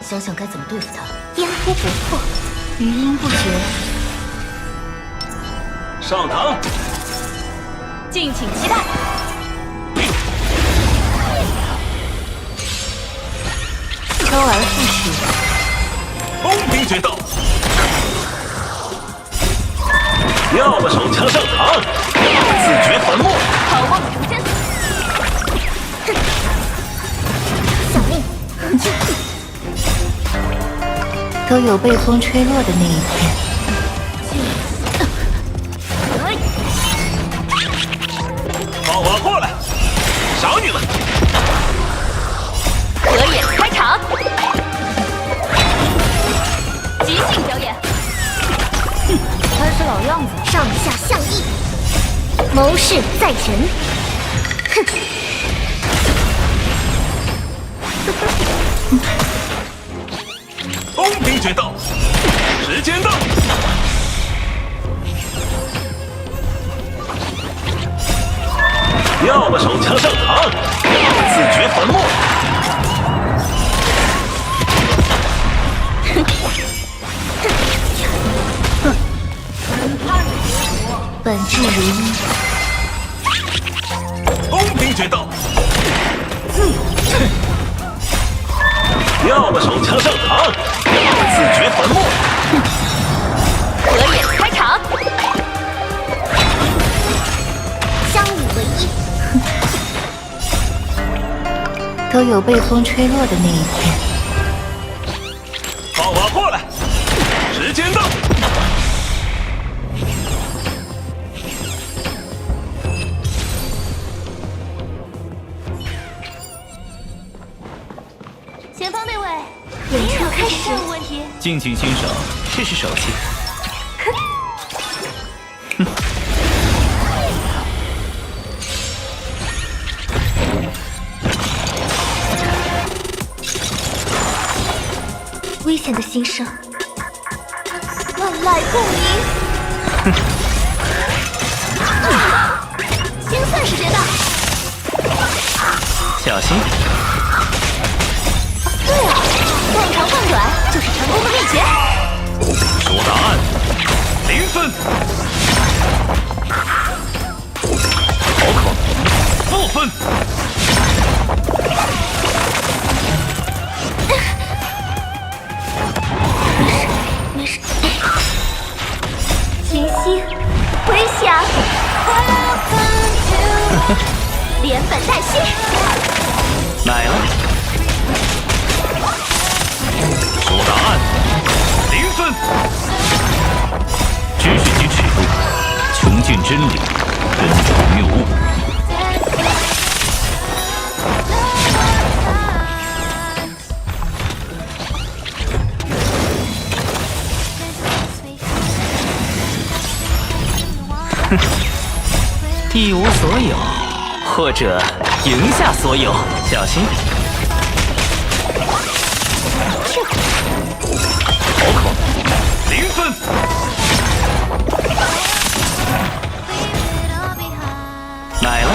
想想该怎么对付他。颠扑不破，余音不绝。上堂，敬请期待。周而复始，通兵决斗。要么手枪上膛，自掘坟墓。好梦成真。小命，都有被风吹落的那一天。放我过来，少你了。合演开场，即兴表演。还是老样子，上下相依，谋事在人。通兵决斗，时间到。要么手枪上膛，自掘坟墓。本质如一，通兵决斗。要么手枪上膛，自掘坟墓。合演开场，相与为一。都有被风吹落的那一天。放我过来，时间到。前方那位，演出开始。问题，敬请欣赏，这是手气。危险的新生，万籁共鸣。清算时间到，小心！对啊，断长换短就是成功的秘诀。说答案，0分。好口，4分。没事。清晰，回响，连本带息。买了。说答案，0分。知识及尺度，穷尽真理，根除谬误。一无所有，或者赢下所有，小心！好口，0分。买了。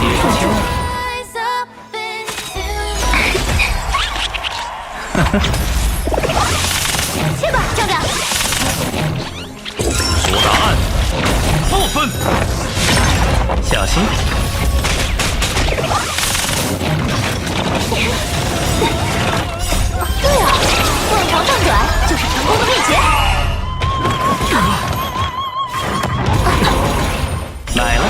叶秋，去吧，站长。说答案，4分。小心！对啊，断长换短就是成功的秘诀。买了。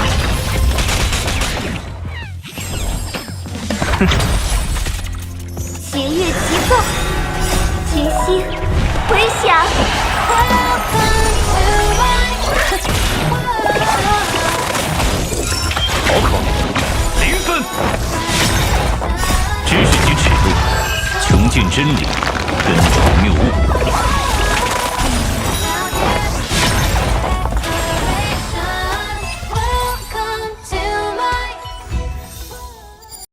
弦乐齐奏，清晰，回响。好口，0分。知识及尺度，穷尽真理，根除谬误。